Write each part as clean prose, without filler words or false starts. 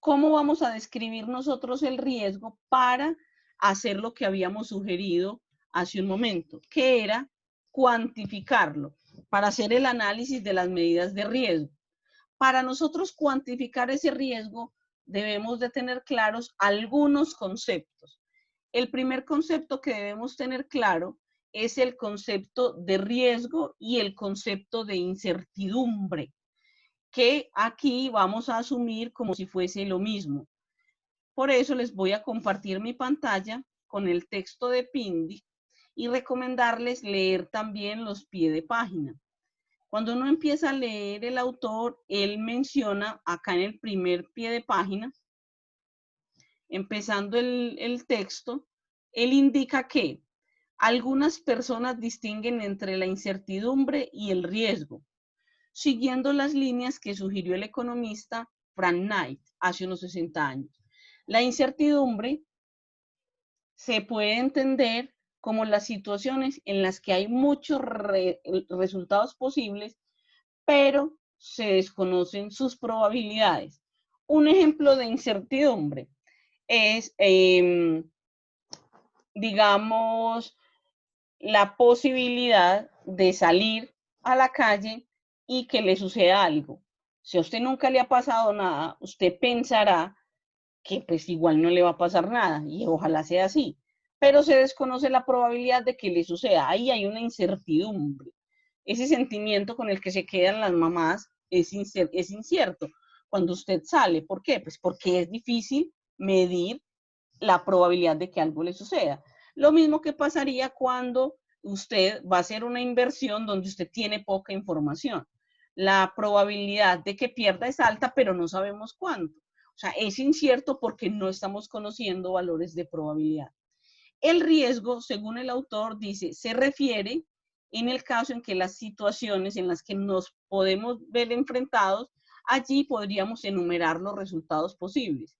¿cómo vamos a describir nosotros el riesgo para hacer lo que habíamos sugerido hace un momento, que era cuantificarlo, para hacer el análisis de las medidas de riesgo? Para nosotros cuantificar ese riesgo, debemos de tener claros algunos conceptos. El primer concepto que debemos tener claro es el concepto de riesgo y el concepto de incertidumbre, que aquí vamos a asumir como si fuese lo mismo. Por eso les voy a compartir mi pantalla con el texto de Pindi y recomendarles leer también los pies de página. Cuando uno empieza a leer el autor, él menciona acá en el primer pie de página, empezando el texto, él indica que algunas personas distinguen entre la incertidumbre y el riesgo, siguiendo las líneas que sugirió el economista Frank Knight hace unos 60 años. La incertidumbre se puede entender como las situaciones en las que hay muchos resultados posibles, pero se desconocen sus probabilidades. Un ejemplo de incertidumbre es, digamos, la posibilidad de salir a la calle y que le suceda algo. Si a usted nunca le ha pasado nada, usted pensará que pues igual no le va a pasar nada y ojalá sea así, pero se desconoce la probabilidad de que le suceda. Ahí hay una incertidumbre. Ese sentimiento con el que se quedan las mamás es incierto cuando usted sale. ¿Por qué? Pues porque es difícil medir la probabilidad de que algo le suceda. Lo mismo que pasaría cuando usted va a hacer una inversión donde usted tiene poca información. La probabilidad de que pierda es alta, pero no sabemos cuánto. O sea, es incierto porque no estamos conociendo valores de probabilidad. El riesgo, según el autor, dice, se refiere en el caso en que las situaciones en las que nos podemos ver enfrentados, allí podríamos enumerar los resultados posibles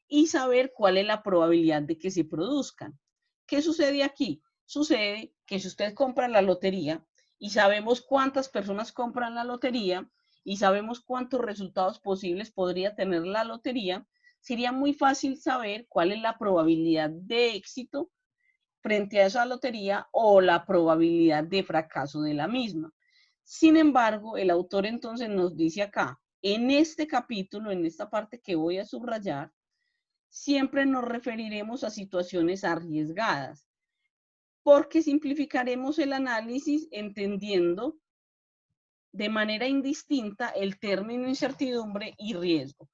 y saber cuál es la probabilidad de que se produzcan. ¿Qué sucede aquí? Sucede que si usted compra la lotería y sabemos cuántas personas compran la lotería y sabemos cuántos resultados posibles podría tener la lotería, sería muy fácil saber cuál es la probabilidad de éxito frente a esa lotería o la probabilidad de fracaso de la misma. Sin embargo, el autor entonces nos dice acá, en este capítulo, en esta parte que voy a subrayar, siempre nos referiremos a situaciones arriesgadas, porque simplificaremos el análisis entendiendo de manera indistinta el término incertidumbre y riesgo.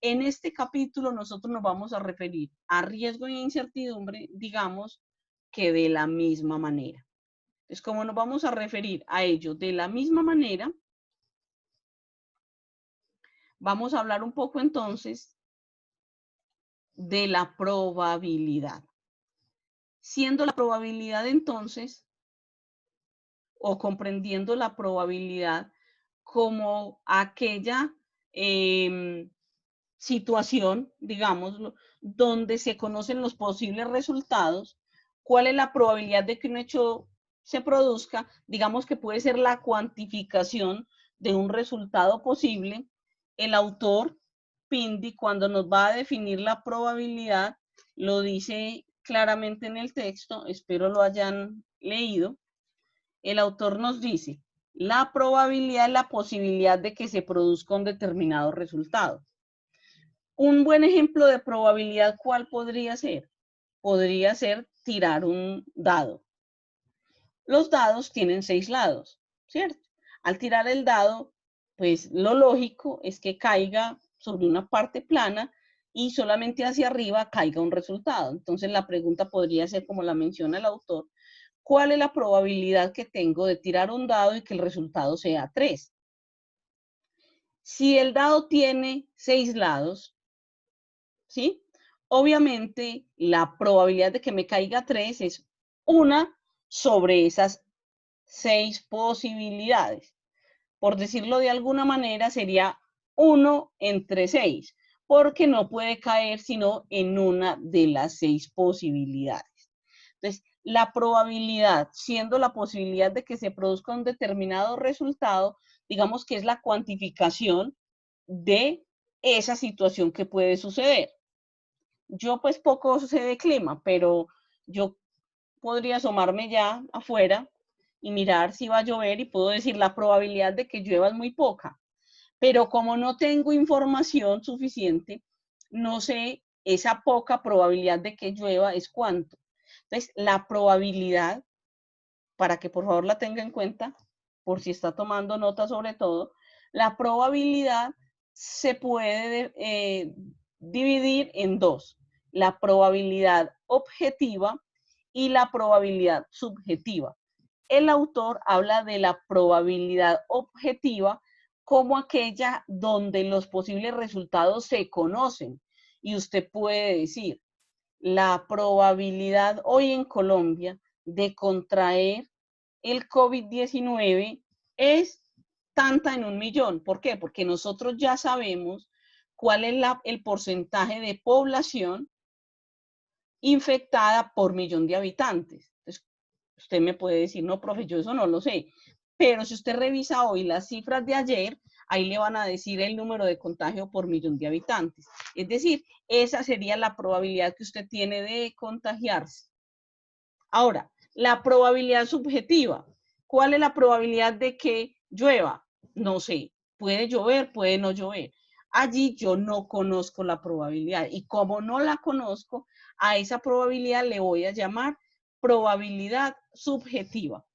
En este capítulo nosotros nos vamos a referir a riesgo e incertidumbre, digamos que de la misma manera. Entonces, como nos vamos a referir a ello de la misma manera, vamos a hablar un poco entonces de la probabilidad. Siendo la probabilidad entonces, o comprendiendo la probabilidad como aquella situación, digámoslo, donde se conocen los posibles resultados, cuál es la probabilidad de que un hecho se produzca, digamos que puede ser la cuantificación de un resultado posible. El autor, Pindi, cuando nos va a definir la probabilidad, lo dice claramente en el texto, espero lo hayan leído. El autor nos dice, la probabilidad es la posibilidad de que se produzca un determinado resultado. Un buen ejemplo de probabilidad, ¿cuál podría ser? Podría ser tirar un dado. Los dados tienen 6 lados, ¿cierto? Al tirar el dado, pues lo lógico es que caiga sobre una parte plana y solamente hacia arriba caiga un resultado. Entonces la pregunta podría ser, como la menciona el autor, ¿cuál es la probabilidad que tengo de tirar un dado y que el resultado sea 3? Si el dado tiene 6 lados, ¿sí? Obviamente, la probabilidad de que me caiga 3 es 1 sobre esas 6 posibilidades. Por decirlo de alguna manera, sería 1 entre 6, porque no puede caer sino en una de las 6 posibilidades. Entonces, la probabilidad, siendo la posibilidad de que se produzca un determinado resultado, digamos que es la cuantificación de esa situación que puede suceder. Yo pues poco sé de clima, pero yo podría asomarme ya afuera y mirar si va a llover y puedo decir la probabilidad de que llueva es muy poca. Pero como no tengo información suficiente, no sé esa poca probabilidad de que llueva es cuánto. Entonces, la probabilidad, para que por favor la tenga en cuenta, por si está tomando nota sobre todo, la probabilidad se puede dividir en dos, la probabilidad objetiva y la probabilidad subjetiva. El autor habla de la probabilidad objetiva como aquella donde los posibles resultados se conocen y usted puede decir, la probabilidad hoy en Colombia de contraer el COVID-19 es tanta en 1.000.000. ¿Por qué? Porque nosotros ya sabemos cuál es el porcentaje de población infectada por millón de habitantes. Entonces, usted me puede decir, no, profe, yo eso no lo sé. Pero si usted revisa hoy las cifras de ayer, ahí le van a decir el número de contagio por millón de habitantes. Es decir, esa sería la probabilidad que usted tiene de contagiarse. Ahora, la probabilidad subjetiva. ¿Cuál es la probabilidad de que llueva? No sé. Puede llover, puede no llover. Allí yo no conozco la probabilidad y como no la conozco, a esa probabilidad le voy a llamar probabilidad subjetiva.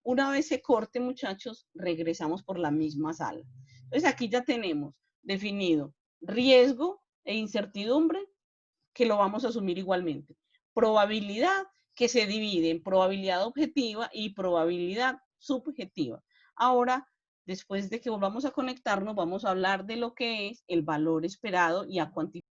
Una vez se corte, muchachos, regresamos por la misma sala. Entonces aquí ya tenemos definido riesgo e incertidumbre, que lo vamos a asumir igualmente. Probabilidad, que se divide en probabilidad objetiva y probabilidad subjetiva. Ahora, después de que volvamos a conectarnos, vamos a hablar de lo que es el valor esperado y a cuantificar